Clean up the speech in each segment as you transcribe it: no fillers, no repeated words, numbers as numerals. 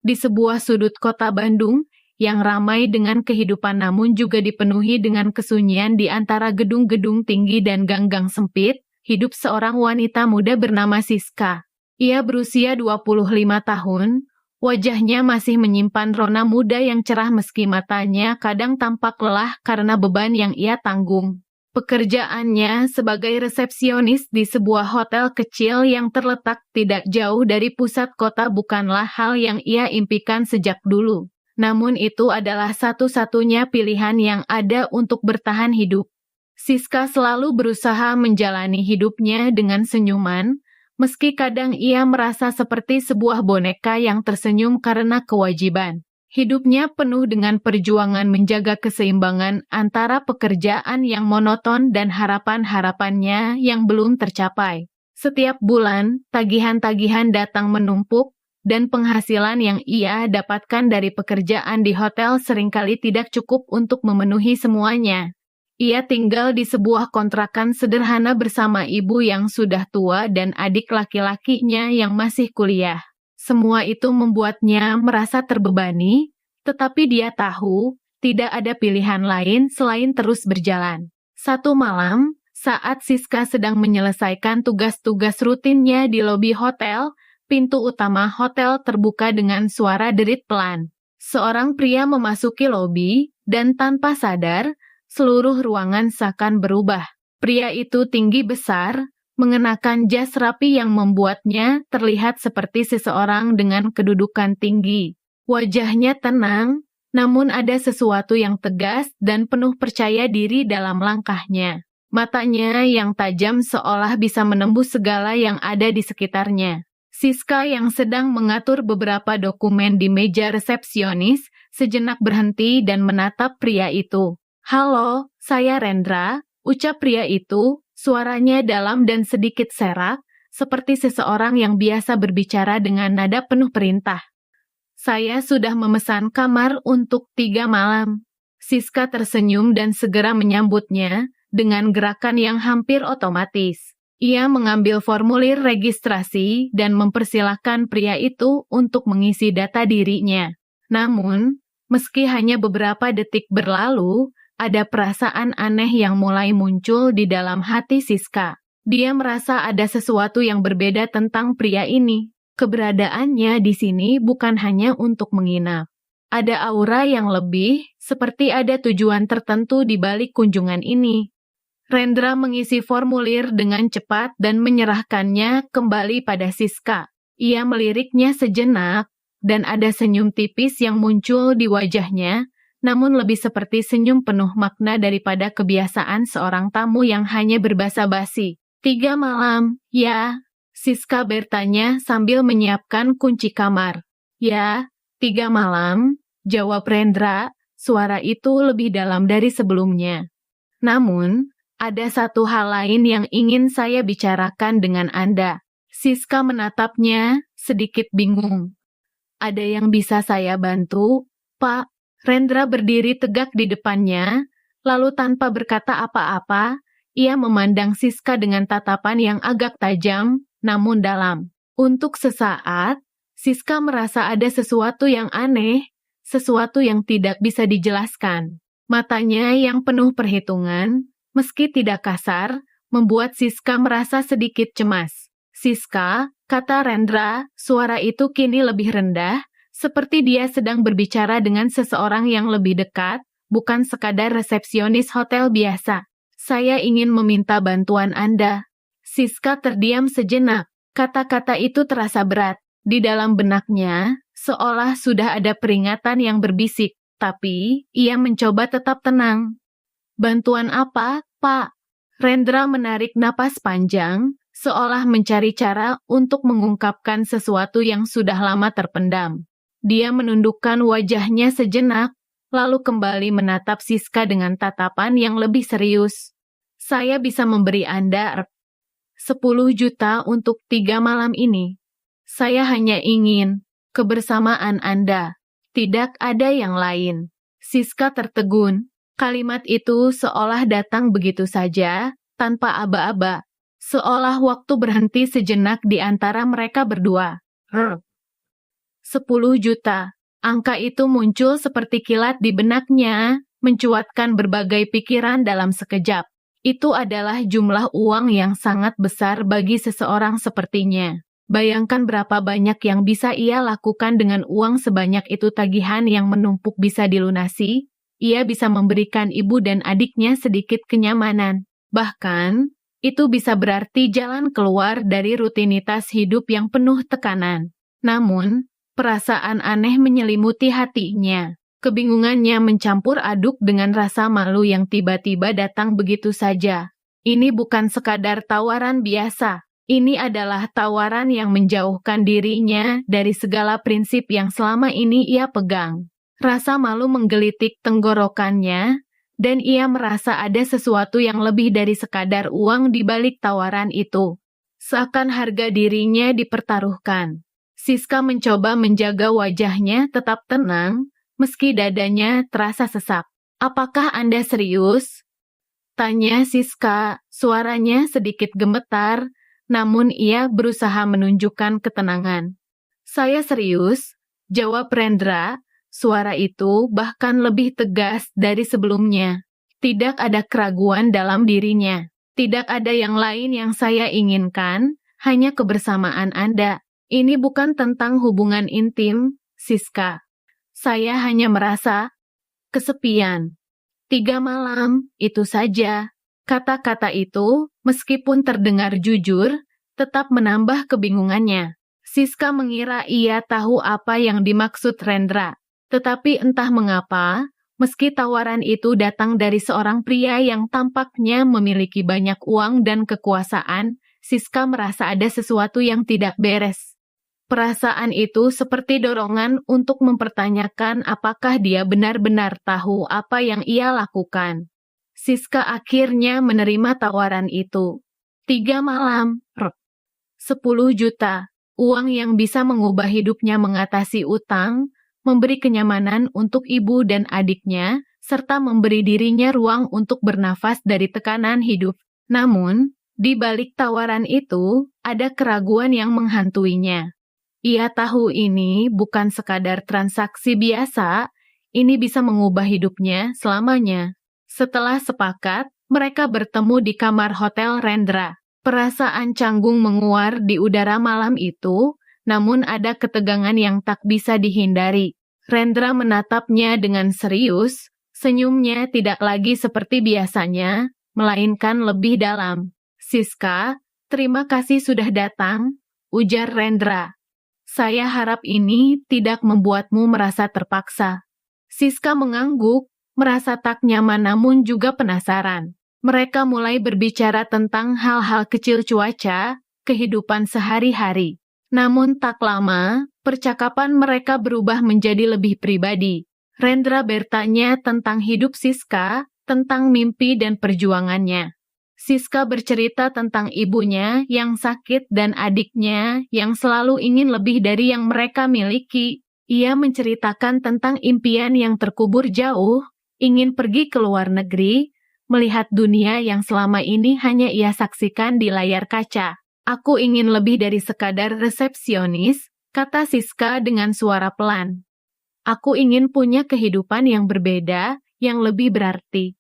Di sebuah sudut kota Bandung, yang ramai dengan kehidupan namun juga dipenuhi dengan kesunyian di antara gedung-gedung tinggi dan gang-gang sempit, hidup seorang wanita muda bernama Siska. Ia berusia 25 tahun, wajahnya masih menyimpan rona muda yang cerah meski matanya kadang tampak lelah karena beban yang ia tanggung. Pekerjaannya sebagai resepsionis di sebuah hotel kecil yang terletak tidak jauh dari pusat kota bukanlah hal yang ia impikan sejak dulu. Namun itu adalah satu-satunya pilihan yang ada untuk bertahan hidup. Siska selalu berusaha menjalani hidupnya dengan senyuman, meski kadang ia merasa seperti sebuah boneka yang tersenyum karena kewajiban. Hidupnya penuh dengan perjuangan menjaga keseimbangan antara pekerjaan yang monoton dan harapan-harapannya yang belum tercapai. Setiap bulan, tagihan-tagihan datang menumpuk, dan penghasilan yang ia dapatkan dari pekerjaan di hotel seringkali tidak cukup untuk memenuhi semuanya. Ia tinggal di sebuah kontrakan sederhana bersama ibu yang sudah tua dan adik laki-lakinya yang masih kuliah. Semua itu membuatnya merasa terbebani, tetapi dia tahu tidak ada pilihan lain selain terus berjalan. Satu malam, saat Siska sedang menyelesaikan tugas-tugas rutinnya di lobi hotel, pintu utama hotel terbuka dengan suara derit pelan. Seorang pria memasuki lobi, dan tanpa sadar, seluruh ruangan seakan berubah. Pria itu tinggi besar, mengenakan jas rapi yang membuatnya terlihat seperti seseorang dengan kedudukan tinggi. Wajahnya tenang, namun ada sesuatu yang tegas dan penuh percaya diri dalam langkahnya. Matanya yang tajam seolah bisa menembus segala yang ada di sekitarnya. Siska yang sedang mengatur beberapa dokumen di meja resepsionis sejenak berhenti dan menatap pria itu. "Halo, saya Rendra," ucap pria itu. Suaranya dalam dan sedikit serak, seperti seseorang yang biasa berbicara dengan nada penuh perintah. "Saya sudah memesan kamar untuk 3 malam. Siska tersenyum dan segera menyambutnya dengan gerakan yang hampir otomatis. Ia mengambil formulir registrasi dan mempersilahkan pria itu untuk mengisi data dirinya. Namun, meski hanya beberapa detik berlalu, ada perasaan aneh yang mulai muncul di dalam hati Siska. Dia merasa ada sesuatu yang berbeda tentang pria ini. Keberadaannya di sini bukan hanya untuk menginap. Ada aura yang lebih, seperti ada tujuan tertentu di balik kunjungan ini. Rendra mengisi formulir dengan cepat dan menyerahkannya kembali pada Siska. Ia meliriknya sejenak, dan ada senyum tipis yang muncul di wajahnya, namun lebih seperti senyum penuh makna daripada kebiasaan seorang tamu yang hanya berbasa-basi. 3 malam, ya? Siska bertanya sambil menyiapkan kunci kamar. "Ya, 3 malam," jawab Rendra. Suara itu lebih dalam dari sebelumnya. "Namun, ada satu hal lain yang ingin saya bicarakan dengan Anda." Siska menatapnya, sedikit bingung. "Ada yang bisa saya bantu, Pak?" Rendra berdiri tegak di depannya, lalu tanpa berkata apa-apa, ia memandang Siska dengan tatapan yang agak tajam, namun dalam. Untuk sesaat, Siska merasa ada sesuatu yang aneh, sesuatu yang tidak bisa dijelaskan. Matanya yang penuh perhitungan, meski tidak kasar, membuat Siska merasa sedikit cemas. "Siska," kata Rendra, suara itu kini lebih rendah, seperti dia sedang berbicara dengan seseorang yang lebih dekat, bukan sekadar resepsionis hotel biasa. "Saya ingin meminta bantuan Anda." Siska terdiam sejenak. Kata-kata itu terasa berat. Di dalam benaknya, seolah sudah ada peringatan yang berbisik, tapi ia mencoba tetap tenang. "Bantuan apa, Pak?" Rendra menarik napas panjang, seolah mencari cara untuk mengungkapkan sesuatu yang sudah lama terpendam. Dia menundukkan wajahnya sejenak, lalu kembali menatap Siska dengan tatapan yang lebih serius. "Saya bisa memberi Anda 10 juta untuk 3 malam ini. Saya hanya ingin kebersamaan Anda. Tidak ada yang lain." Siska tertegun. Kalimat itu seolah datang begitu saja, tanpa aba-aba. Seolah waktu berhenti sejenak di antara mereka berdua. 10 juta. Angka itu muncul seperti kilat di benaknya, mencuatkan berbagai pikiran dalam sekejap. Itu adalah jumlah uang yang sangat besar bagi seseorang sepertinya. Bayangkan berapa banyak yang bisa ia lakukan dengan uang sebanyak itu. Tagihan yang menumpuk bisa dilunasi. Ia bisa memberikan ibu dan adiknya sedikit kenyamanan. Bahkan, itu bisa berarti jalan keluar dari rutinitas hidup yang penuh tekanan. Namun, perasaan aneh menyelimuti hatinya. Kebingungannya mencampur aduk dengan rasa malu yang tiba-tiba datang begitu saja. Ini bukan sekadar tawaran biasa. Ini adalah tawaran yang menjauhkan dirinya dari segala prinsip yang selama ini ia pegang. Rasa malu menggelitik tenggorokannya, dan ia merasa ada sesuatu yang lebih dari sekadar uang di balik tawaran itu. Seakan harga dirinya dipertaruhkan. Siska mencoba menjaga wajahnya tetap tenang, meski dadanya terasa sesak. "Apakah Anda serius?" tanya Siska, suaranya sedikit gemetar, namun ia berusaha menunjukkan ketenangan. "Saya serius," jawab Rendra. Suara itu bahkan lebih tegas dari sebelumnya. Tidak ada keraguan dalam dirinya. Tidak ada yang lain yang saya inginkan, hanya kebersamaan Anda. Ini bukan tentang hubungan intim, Siska. Saya hanya merasa kesepian. 3 malam, itu saja. Kata-kata itu, meskipun terdengar jujur, tetap menambah kebingungannya. Siska mengira ia tahu apa yang dimaksud Rendra. Tetapi entah mengapa, meski tawaran itu datang dari seorang pria yang tampaknya memiliki banyak uang dan kekuasaan, Siska merasa ada sesuatu yang tidak beres. Perasaan itu seperti dorongan untuk mempertanyakan apakah dia benar-benar tahu apa yang ia lakukan. Siska akhirnya menerima tawaran itu. 3 malam, 10 juta, uang yang bisa mengubah hidupnya, mengatasi utang, memberi kenyamanan untuk ibu dan adiknya, serta memberi dirinya ruang untuk bernafas dari tekanan hidup. Namun, di balik tawaran itu, ada keraguan yang menghantuinya. Ia tahu ini bukan sekadar transaksi biasa, ini bisa mengubah hidupnya selamanya. Setelah sepakat, mereka bertemu di kamar hotel Rendra. Perasaan canggung menguar di udara malam itu, namun ada ketegangan yang tak bisa dihindari. Rendra menatapnya dengan serius, senyumnya tidak lagi seperti biasanya, melainkan lebih dalam. "Siska, terima kasih sudah datang," ujar Rendra. "Saya harap ini tidak membuatmu merasa terpaksa." Siska mengangguk, merasa tak nyaman namun juga penasaran. Mereka mulai berbicara tentang hal-hal kecil, cuaca, kehidupan sehari-hari. Namun tak lama, percakapan mereka berubah menjadi lebih pribadi. Rendra bertanya tentang hidup Siska, tentang mimpi dan perjuangannya. Siska bercerita tentang ibunya yang sakit dan adiknya yang selalu ingin lebih dari yang mereka miliki. Ia menceritakan tentang impian yang terkubur jauh, ingin pergi ke luar negeri, melihat dunia yang selama ini hanya ia saksikan di layar kaca. "Aku ingin lebih dari sekadar resepsionis," kata Siska dengan suara pelan. "Aku ingin punya kehidupan yang berbeda, yang lebih berarti."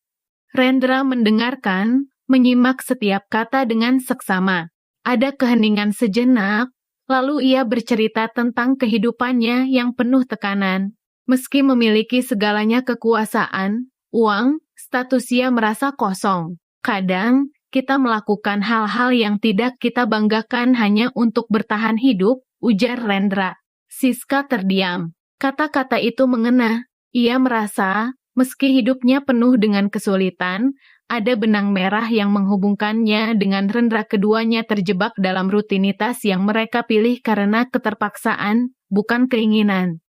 Rendra mendengarkan, menyimak setiap kata dengan seksama. Ada keheningan sejenak, lalu ia bercerita tentang kehidupannya yang penuh tekanan. Meski memiliki segalanya, kekuasaan, uang, status, ia merasa kosong. "Kadang, kita melakukan hal-hal yang tidak kita banggakan hanya untuk bertahan hidup," ujar Rendra. Siska terdiam. Kata-kata itu mengena. Ia merasa, meski hidupnya penuh dengan kesulitan, ada benang merah yang menghubungkannya dengan Rendra. Keduanya terjebak dalam rutinitas yang mereka pilih karena keterpaksaan, bukan keinginan.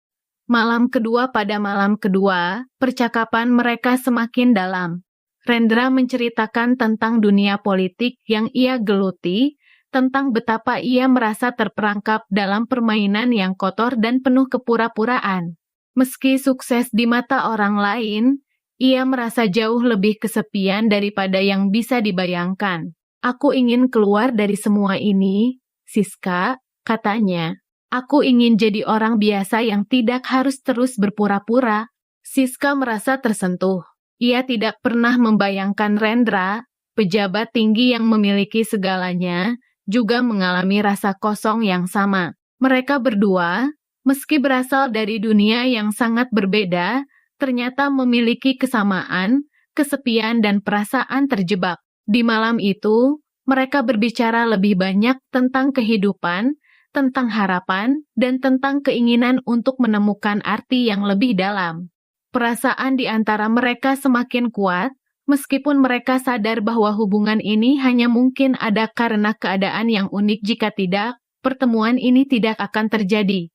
Pada malam kedua, percakapan mereka semakin dalam. Rendra menceritakan tentang dunia politik yang ia geluti, tentang betapa ia merasa terperangkap dalam permainan yang kotor dan penuh kepura-puraan. Meski sukses di mata orang lain, ia merasa jauh lebih kesepian daripada yang bisa dibayangkan. "Aku ingin keluar dari semua ini, Siska," katanya. Aku ingin jadi orang biasa yang tidak harus terus berpura-pura. Siska merasa tersentuh. Ia tidak pernah membayangkan Rendra, pejabat tinggi yang memiliki segalanya, juga mengalami rasa kosong yang sama. Mereka berdua, meski berasal dari dunia yang sangat berbeda, ternyata memiliki kesamaan, kesepian dan perasaan terjebak. Di malam itu, mereka berbicara lebih banyak tentang kehidupan, tentang harapan, dan tentang keinginan untuk menemukan arti yang lebih dalam. Perasaan di antara mereka semakin kuat, meskipun mereka sadar bahwa hubungan ini hanya mungkin ada karena keadaan yang unik. Jika tidak, pertemuan ini tidak akan terjadi.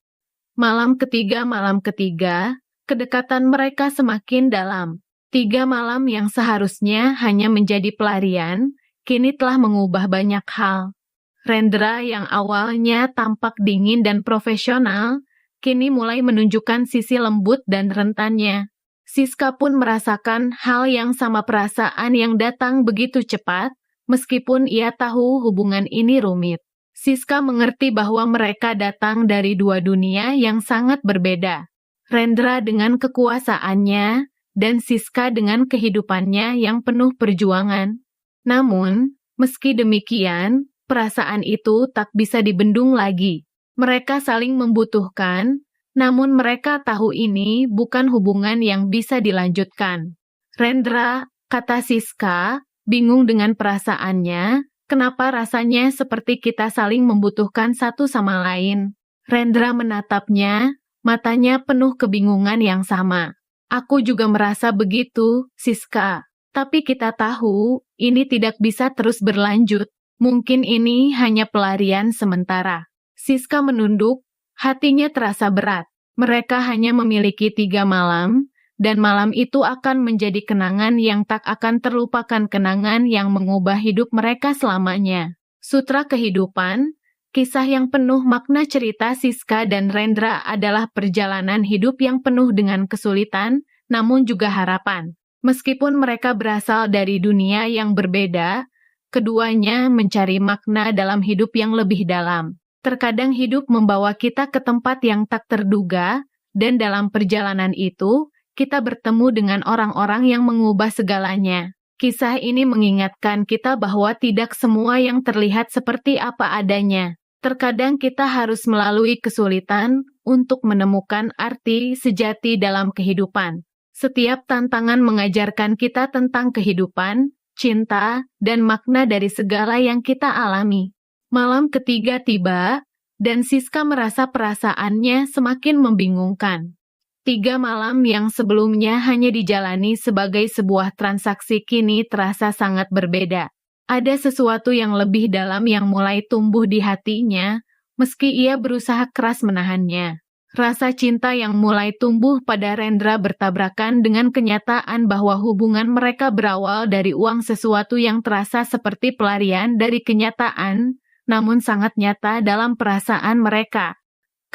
Malam ketiga, kedekatan mereka semakin dalam. 3 malam yang seharusnya hanya menjadi pelarian, kini telah mengubah banyak hal. Rendra yang awalnya tampak dingin dan profesional, kini mulai menunjukkan sisi lembut dan rentannya. Siska pun merasakan hal yang sama, perasaan yang datang begitu cepat, meskipun ia tahu hubungan ini rumit. Siska mengerti bahwa mereka datang dari 2 dunia yang sangat berbeda. Rendra dengan kekuasaannya, dan Siska dengan kehidupannya yang penuh perjuangan. Namun, meski demikian, perasaan itu tak bisa dibendung lagi. Mereka saling membutuhkan, namun mereka tahu ini bukan hubungan yang bisa dilanjutkan. Rendra, kata Siska, bingung dengan perasaannya, kenapa rasanya seperti kita saling membutuhkan satu sama lain. Rendra menatapnya, matanya penuh kebingungan yang sama. Aku juga merasa begitu, Siska. Tapi kita tahu, ini tidak bisa terus berlanjut. Mungkin ini hanya pelarian sementara. Siska menunduk, hatinya terasa berat. Mereka hanya memiliki 3 malam, dan malam itu akan menjadi kenangan yang tak akan terlupakan, kenangan yang mengubah hidup mereka selamanya. Sutra kehidupan, kisah yang penuh makna. Cerita Siska dan Rendra adalah perjalanan hidup yang penuh dengan kesulitan, namun juga harapan. Meskipun mereka berasal dari dunia yang berbeda, keduanya mencari makna dalam hidup yang lebih dalam. Terkadang hidup membawa kita ke tempat yang tak terduga, dan dalam perjalanan itu, kita bertemu dengan orang-orang yang mengubah segalanya. Kisah ini mengingatkan kita bahwa tidak semua yang terlihat seperti apa adanya. Terkadang kita harus melalui kesulitan untuk menemukan arti sejati dalam kehidupan. Setiap tantangan mengajarkan kita tentang kehidupan, cinta, dan makna dari segala yang kita alami. Malam ketiga tiba, dan Siska merasa perasaannya semakin membingungkan. 3 malam yang sebelumnya hanya dijalani sebagai sebuah transaksi kini terasa sangat berbeda. Ada sesuatu yang lebih dalam yang mulai tumbuh di hatinya, meski ia berusaha keras menahannya. Rasa cinta yang mulai tumbuh pada Rendra bertabrakan dengan kenyataan bahwa hubungan mereka berawal dari uang, sesuatu yang terasa seperti pelarian dari kenyataan, namun sangat nyata dalam perasaan mereka.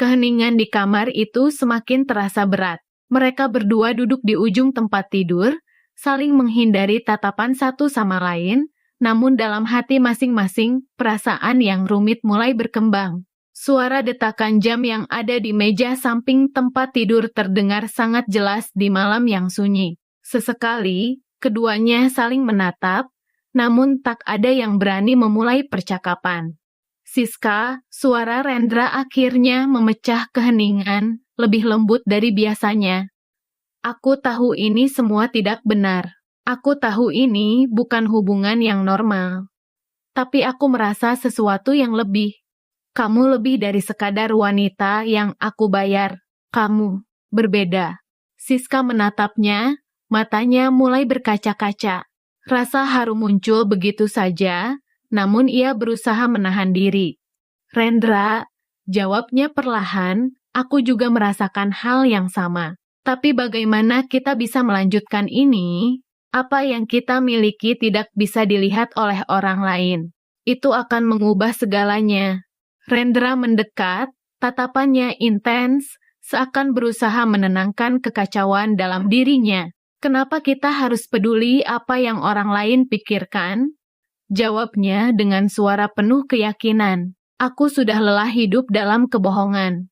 Keheningan di kamar itu semakin terasa berat. Mereka berdua duduk di ujung tempat tidur, saling menghindari tatapan satu sama lain, namun dalam hati masing-masing, perasaan yang rumit mulai berkembang. Suara detakan jam yang ada di meja samping tempat tidur terdengar sangat jelas di malam yang sunyi. Sesekali, keduanya saling menatap, namun tak ada yang berani memulai percakapan. Siska, suara Rendra akhirnya memecah keheningan, lebih lembut dari biasanya. Aku tahu ini semua tidak benar. Aku tahu ini bukan hubungan yang normal. Tapi aku merasa sesuatu yang lebih. Kamu lebih dari sekadar wanita yang aku bayar. Kamu berbeda. Siska menatapnya, matanya mulai berkaca-kaca. Rasa haru muncul begitu saja, namun ia berusaha menahan diri. Rendra, jawabnya perlahan, aku juga merasakan hal yang sama. Tapi bagaimana kita bisa melanjutkan ini? Apa yang kita miliki tidak bisa dilihat oleh orang lain. Itu akan mengubah segalanya. Rendra mendekat, tatapannya intens, seakan berusaha menenangkan kekacauan dalam dirinya. Kenapa kita harus peduli apa yang orang lain pikirkan? Jawabnya dengan suara penuh keyakinan. Aku sudah lelah hidup dalam kebohongan.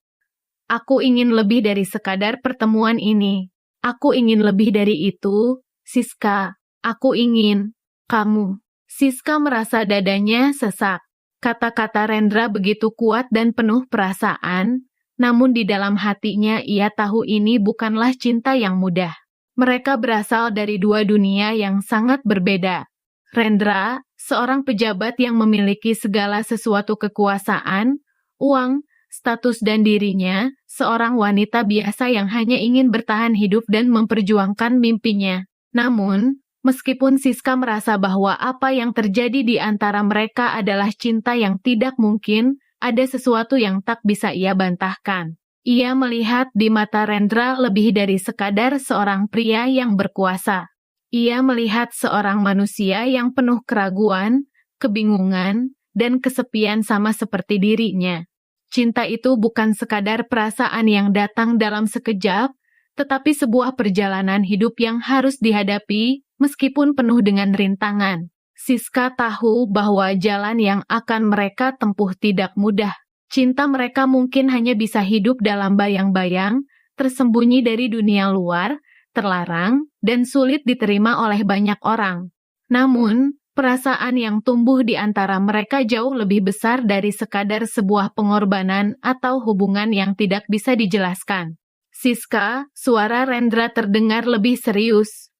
Aku ingin lebih dari sekadar pertemuan ini. Aku ingin lebih dari itu, Siska. Aku ingin kamu. Siska merasa dadanya sesak. Kata-kata Rendra begitu kuat dan penuh perasaan, namun di dalam hatinya ia tahu ini bukanlah cinta yang mudah. Mereka berasal dari dua dunia yang sangat berbeda. Rendra, seorang pejabat yang memiliki segala sesuatu kekuasaan, uang, status dan dirinya, seorang wanita biasa yang hanya ingin bertahan hidup dan memperjuangkan mimpinya. Namun, meskipun Siska merasa bahwa apa yang terjadi di antara mereka adalah cinta yang tidak mungkin, ada sesuatu yang tak bisa ia bantahkan. Ia melihat di mata Rendra lebih dari sekadar seorang pria yang berkuasa. Ia melihat seorang manusia yang penuh keraguan, kebingungan, dan kesepian sama seperti dirinya. Cinta itu bukan sekadar perasaan yang datang dalam sekejap, tetapi sebuah perjalanan hidup yang harus dihadapi meskipun penuh dengan rintangan. Siska tahu bahwa jalan yang akan mereka tempuh tidak mudah. Cinta mereka mungkin hanya bisa hidup dalam bayang-bayang, tersembunyi dari dunia luar, terlarang, dan sulit diterima oleh banyak orang. Namun, perasaan yang tumbuh di antara mereka jauh lebih besar dari sekadar sebuah pengorbanan atau hubungan yang tidak bisa dijelaskan. Siska, suara Rendra terdengar lebih serius.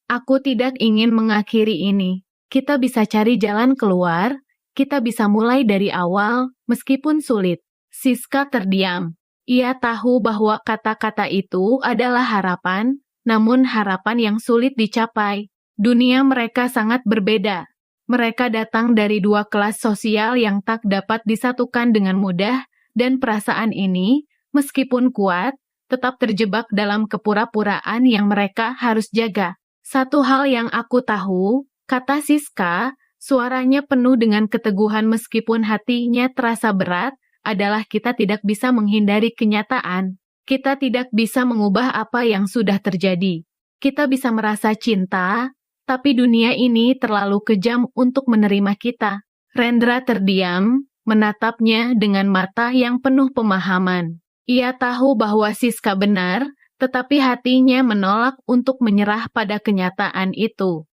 Aku tidak ingin mengakhiri ini. Kita bisa cari jalan keluar, kita bisa mulai dari awal, meskipun sulit. Siska terdiam. Ia tahu bahwa kata-kata itu adalah harapan, namun harapan yang sulit dicapai. Dunia mereka sangat berbeda. Mereka datang dari dua kelas sosial yang tak dapat disatukan dengan mudah, dan perasaan ini, meskipun kuat, tetap terjebak dalam kepura-puraan yang mereka harus jaga. Satu hal yang aku tahu, kata Siska, suaranya penuh dengan keteguhan meskipun hatinya terasa berat, adalah kita tidak bisa menghindari kenyataan. Kita tidak bisa mengubah apa yang sudah terjadi. Kita bisa merasa cinta, tapi dunia ini terlalu kejam untuk menerima kita. Rendra terdiam, menatapnya dengan mata yang penuh pemahaman. Ia tahu bahwa Siska benar, tetapi hatinya menolak untuk menyerah pada kenyataan itu.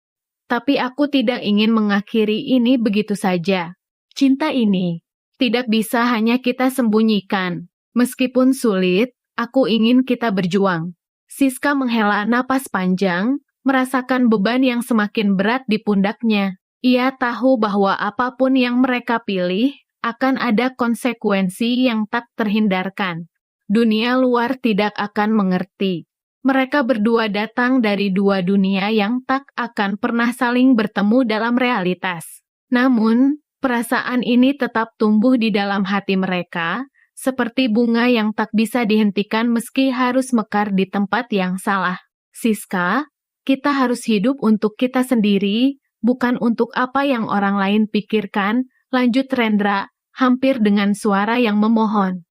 Tapi aku tidak ingin mengakhiri ini begitu saja. Cinta ini tidak bisa hanya kita sembunyikan. Meskipun sulit, aku ingin kita berjuang. Siska menghela napas panjang, merasakan beban yang semakin berat di pundaknya. Ia tahu bahwa apapun yang mereka pilih, akan ada konsekuensi yang tak terhindarkan. Dunia luar tidak akan mengerti. Mereka berdua datang dari dua dunia yang tak akan pernah saling bertemu dalam realitas. Namun, perasaan ini tetap tumbuh di dalam hati mereka, seperti bunga yang tak bisa dihentikan meski harus mekar di tempat yang salah. Siska, kita harus hidup untuk kita sendiri, bukan untuk apa yang orang lain pikirkan, lanjut Rendra, hampir dengan suara yang memohon.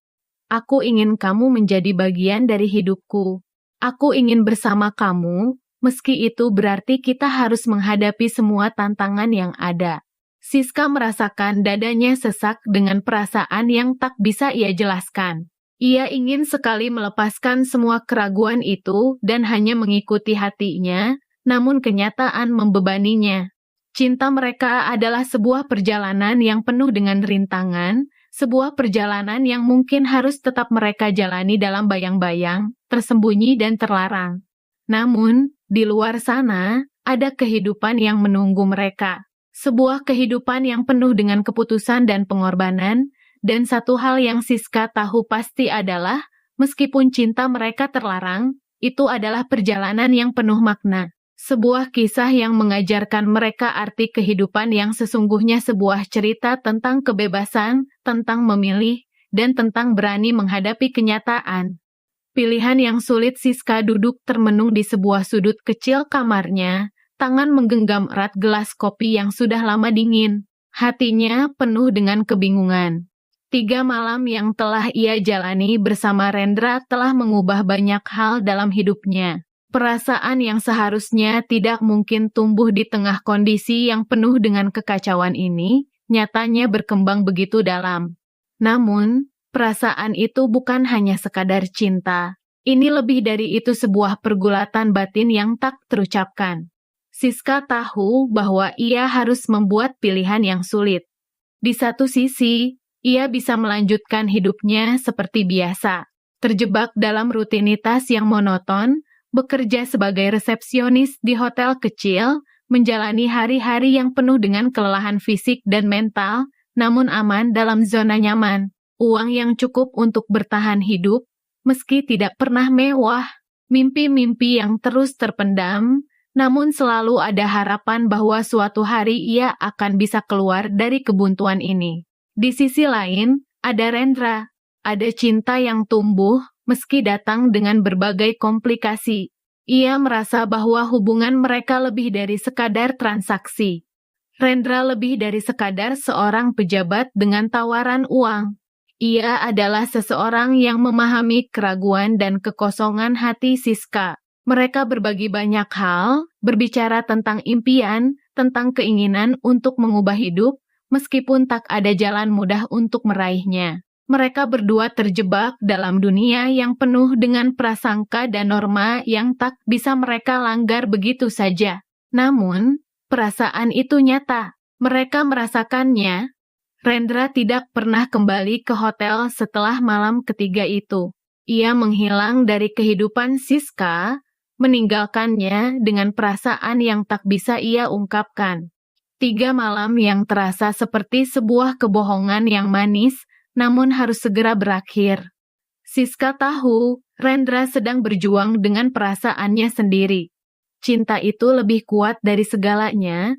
Aku ingin kamu menjadi bagian dari hidupku. Aku ingin bersama kamu, meski itu berarti kita harus menghadapi semua tantangan yang ada. Siska merasakan dadanya sesak dengan perasaan yang tak bisa ia jelaskan. Ia ingin sekali melepaskan semua keraguan itu dan hanya mengikuti hatinya, namun kenyataan membebaninya. Cinta mereka adalah sebuah perjalanan yang penuh dengan rintangan, sebuah perjalanan yang mungkin harus tetap mereka jalani dalam bayang-bayang, tersembunyi dan terlarang. Namun, di luar sana, ada kehidupan yang menunggu mereka. Sebuah kehidupan yang penuh dengan keputusan dan pengorbanan, dan satu hal yang Siska tahu pasti adalah, meskipun cinta mereka terlarang, itu adalah perjalanan yang penuh makna. Sebuah kisah yang mengajarkan mereka arti kehidupan yang sesungguhnya sebuah cerita tentang kebebasan, tentang memilih, dan tentang berani menghadapi kenyataan. Pilihan yang sulit. Siska duduk termenung di sebuah sudut kecil kamarnya, tangan menggenggam erat gelas kopi yang sudah lama dingin. Hatinya penuh dengan kebingungan. 3 malam yang telah ia jalani bersama Rendra telah mengubah banyak hal dalam hidupnya. Perasaan yang seharusnya tidak mungkin tumbuh di tengah kondisi yang penuh dengan kekacauan ini, nyatanya berkembang begitu dalam. Namun, perasaan itu bukan hanya sekadar cinta. Ini lebih dari itu, sebuah pergulatan batin yang tak terucapkan. Siska tahu bahwa ia harus membuat pilihan yang sulit. Di satu sisi, ia bisa melanjutkan hidupnya seperti biasa, terjebak dalam rutinitas yang monoton, bekerja sebagai resepsionis di hotel kecil, menjalani hari-hari yang penuh dengan kelelahan fisik dan mental, namun aman dalam zona nyaman, uang yang cukup untuk bertahan hidup, meski tidak pernah mewah, mimpi-mimpi yang terus terpendam, namun selalu ada harapan bahwa suatu hari ia akan bisa keluar dari kebuntuan ini. Di sisi lain, ada Rendra, ada cinta yang tumbuh meski datang dengan berbagai komplikasi. Ia merasa bahwa hubungan mereka lebih dari sekadar transaksi. Rendra lebih dari sekadar seorang pejabat dengan tawaran uang. Ia adalah seseorang yang memahami keraguan dan kekosongan hati Siska. Mereka berbagi banyak hal, berbicara tentang impian, tentang keinginan untuk mengubah hidup, meskipun tak ada jalan mudah untuk meraihnya. Mereka berdua terjebak dalam dunia yang penuh dengan prasangka dan norma yang tak bisa mereka langgar begitu saja. Namun, perasaan itu nyata. Mereka merasakannya. Rendra tidak pernah kembali ke hotel setelah malam ketiga itu. Ia menghilang dari kehidupan Siska, meninggalkannya dengan perasaan yang tak bisa ia ungkapkan. 3 malam yang terasa seperti sebuah kebohongan yang manis, namun harus segera berakhir. Siska tahu Rendra sedang berjuang dengan perasaannya sendiri. Cinta itu lebih kuat dari segalanya,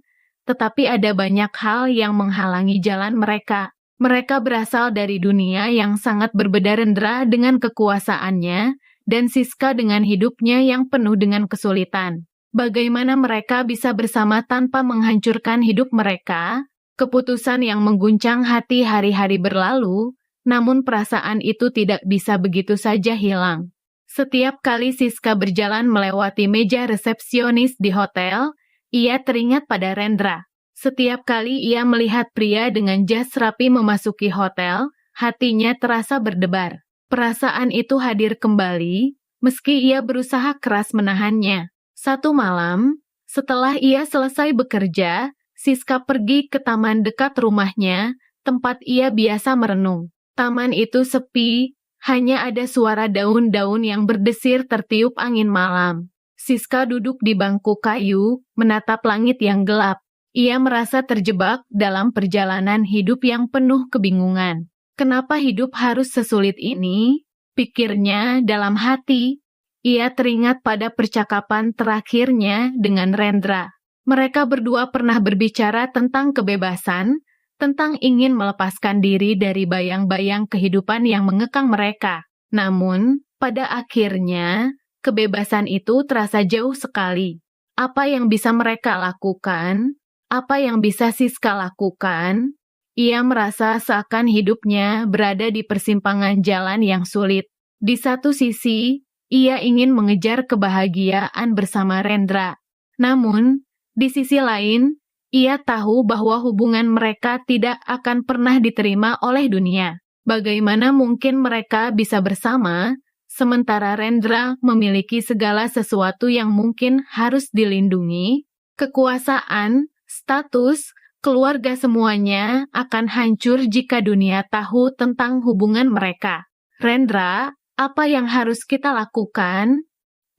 tetapi ada banyak hal yang menghalangi jalan mereka. Mereka berasal dari dunia yang sangat berbeda, Rendra dengan kekuasaannya, dan Siska dengan hidupnya yang penuh dengan kesulitan. Bagaimana mereka bisa bersama tanpa menghancurkan hidup mereka? Keputusan yang mengguncang hati hari-hari berlalu, namun perasaan itu tidak bisa begitu saja hilang. Setiap kali Siska berjalan melewati meja resepsionis di hotel, ia teringat pada Rendra. Setiap kali ia melihat pria dengan jas rapi memasuki hotel, hatinya terasa berdebar. Perasaan itu hadir kembali, meski ia berusaha keras menahannya. Satu malam, setelah ia selesai bekerja, Siska pergi ke taman dekat rumahnya, tempat ia biasa merenung. Taman itu sepi, hanya ada suara daun-daun yang berdesir tertiup angin malam. Siska duduk di bangku kayu, menatap langit yang gelap. Ia merasa terjebak dalam perjalanan hidup yang penuh kebingungan. Kenapa hidup harus sesulit ini? Pikirnya dalam hati. Ia teringat pada percakapan terakhirnya dengan Rendra. Mereka berdua pernah berbicara tentang kebebasan, tentang ingin melepaskan diri dari bayang-bayang kehidupan yang mengekang mereka. Namun, pada akhirnya, kebebasan itu terasa jauh sekali. Apa yang bisa mereka lakukan? Apa yang bisa Siska lakukan? Ia merasa seakan hidupnya berada di persimpangan jalan yang sulit. Di satu sisi, ia ingin mengejar kebahagiaan bersama Rendra. Namun, di sisi lain, ia tahu bahwa hubungan mereka tidak akan pernah diterima oleh dunia. Bagaimana mungkin mereka bisa bersama, sementara Rendra memiliki segala sesuatu yang mungkin harus dilindungi? Kekuasaan, status, keluarga, semuanya akan hancur jika dunia tahu tentang hubungan mereka. Rendra, apa yang harus kita lakukan?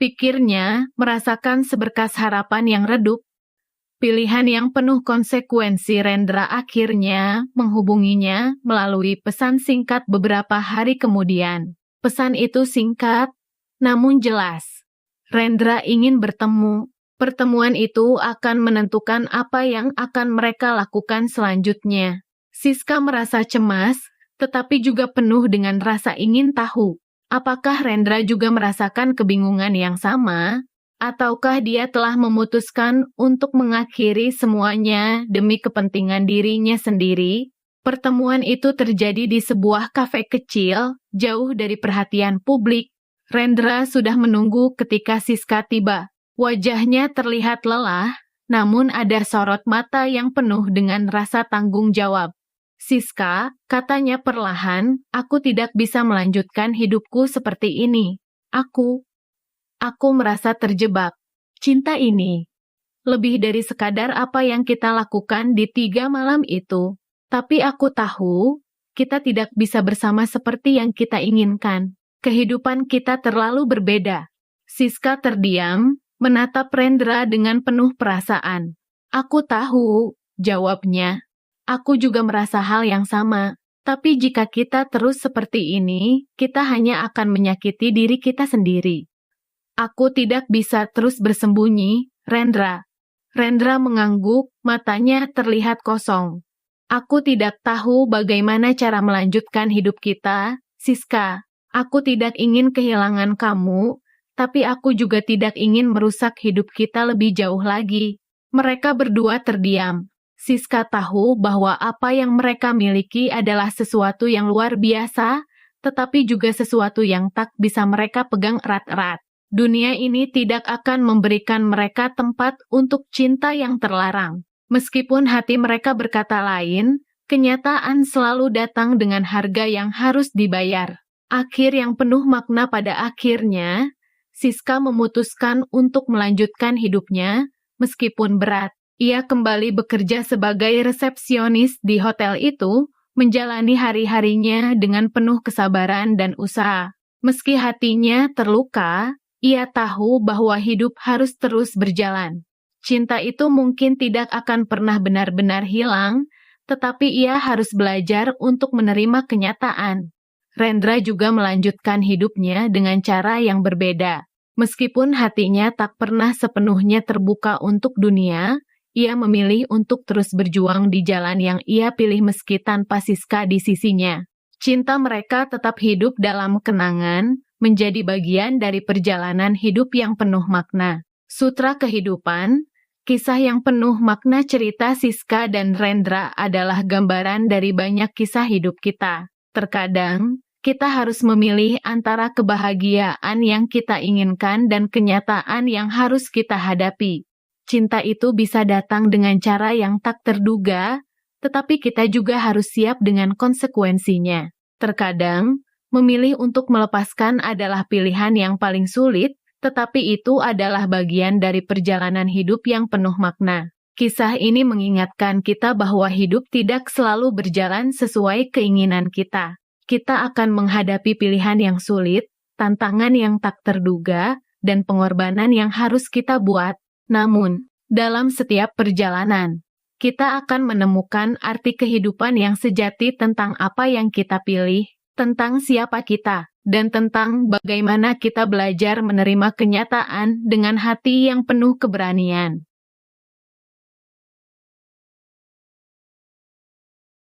Pikirnya, merasakan seberkas harapan yang redup. Pilihan yang penuh konsekuensi. Rendra akhirnya menghubunginya melalui pesan singkat beberapa hari kemudian. Pesan itu singkat, namun jelas. Rendra ingin bertemu. Pertemuan itu akan menentukan apa yang akan mereka lakukan selanjutnya. Siska merasa cemas, tetapi juga penuh dengan rasa ingin tahu. Apakah Rendra juga merasakan kebingungan yang sama? Ataukah dia telah memutuskan untuk mengakhiri semuanya demi kepentingan dirinya sendiri? Pertemuan itu terjadi di sebuah kafe kecil, jauh dari perhatian publik. Rendra sudah menunggu ketika Siska tiba. Wajahnya terlihat lelah, namun ada sorot mata yang penuh dengan rasa tanggung jawab. Siska, katanya perlahan, aku tidak bisa melanjutkan hidupku seperti ini. Aku merasa terjebak. Cinta ini lebih dari sekadar apa yang kita lakukan di 3 malam itu. Tapi aku tahu, kita tidak bisa bersama seperti yang kita inginkan. Kehidupan kita terlalu berbeda. Siska terdiam, menatap Rendra dengan penuh perasaan. Aku tahu, jawabnya. Aku juga merasa hal yang sama. Tapi jika kita terus seperti ini, kita hanya akan menyakiti diri kita sendiri. Aku tidak bisa terus bersembunyi, Rendra. Rendra mengangguk, matanya terlihat kosong. Aku tidak tahu bagaimana cara melanjutkan hidup kita, Siska. Aku tidak ingin kehilangan kamu, tapi aku juga tidak ingin merusak hidup kita lebih jauh lagi. Mereka berdua terdiam. Siska tahu bahwa apa yang mereka miliki adalah sesuatu yang luar biasa, tetapi juga sesuatu yang tak bisa mereka pegang erat-erat. Dunia ini tidak akan memberikan mereka tempat untuk cinta yang terlarang. Meskipun hati mereka berkata lain, kenyataan selalu datang dengan harga yang harus dibayar. Akhir yang penuh makna pada akhirnya, Siska memutuskan untuk melanjutkan hidupnya, meskipun berat. Ia kembali bekerja sebagai resepsionis di hotel itu, menjalani hari-harinya dengan penuh kesabaran dan usaha. Meski hatinya terluka, ia tahu bahwa hidup harus terus berjalan. Cinta itu mungkin tidak akan pernah benar-benar hilang, tetapi ia harus belajar untuk menerima kenyataan. Rendra juga melanjutkan hidupnya dengan cara yang berbeda. Meskipun hatinya tak pernah sepenuhnya terbuka untuk dunia, ia memilih untuk terus berjuang di jalan yang ia pilih meski tanpa Siska di sisinya. Cinta mereka tetap hidup dalam kenangan, menjadi bagian dari perjalanan hidup yang penuh makna. Sutra kehidupan, kisah yang penuh makna cerita Siska dan Rendra adalah gambaran dari banyak kisah hidup kita. Terkadang, kita harus memilih antara kebahagiaan yang kita inginkan dan kenyataan yang harus kita hadapi. Cinta itu bisa datang dengan cara yang tak terduga, tetapi kita juga harus siap dengan konsekuensinya. Terkadang, memilih untuk melepaskan adalah pilihan yang paling sulit, tetapi itu adalah bagian dari perjalanan hidup yang penuh makna. Kisah ini mengingatkan kita bahwa hidup tidak selalu berjalan sesuai keinginan kita. Kita akan menghadapi pilihan yang sulit, tantangan yang tak terduga, dan pengorbanan yang harus kita buat. Namun, dalam setiap perjalanan, kita akan menemukan arti kehidupan yang sejati tentang apa yang kita pilih, tentang siapa kita, dan tentang bagaimana kita belajar menerima kenyataan dengan hati yang penuh keberanian.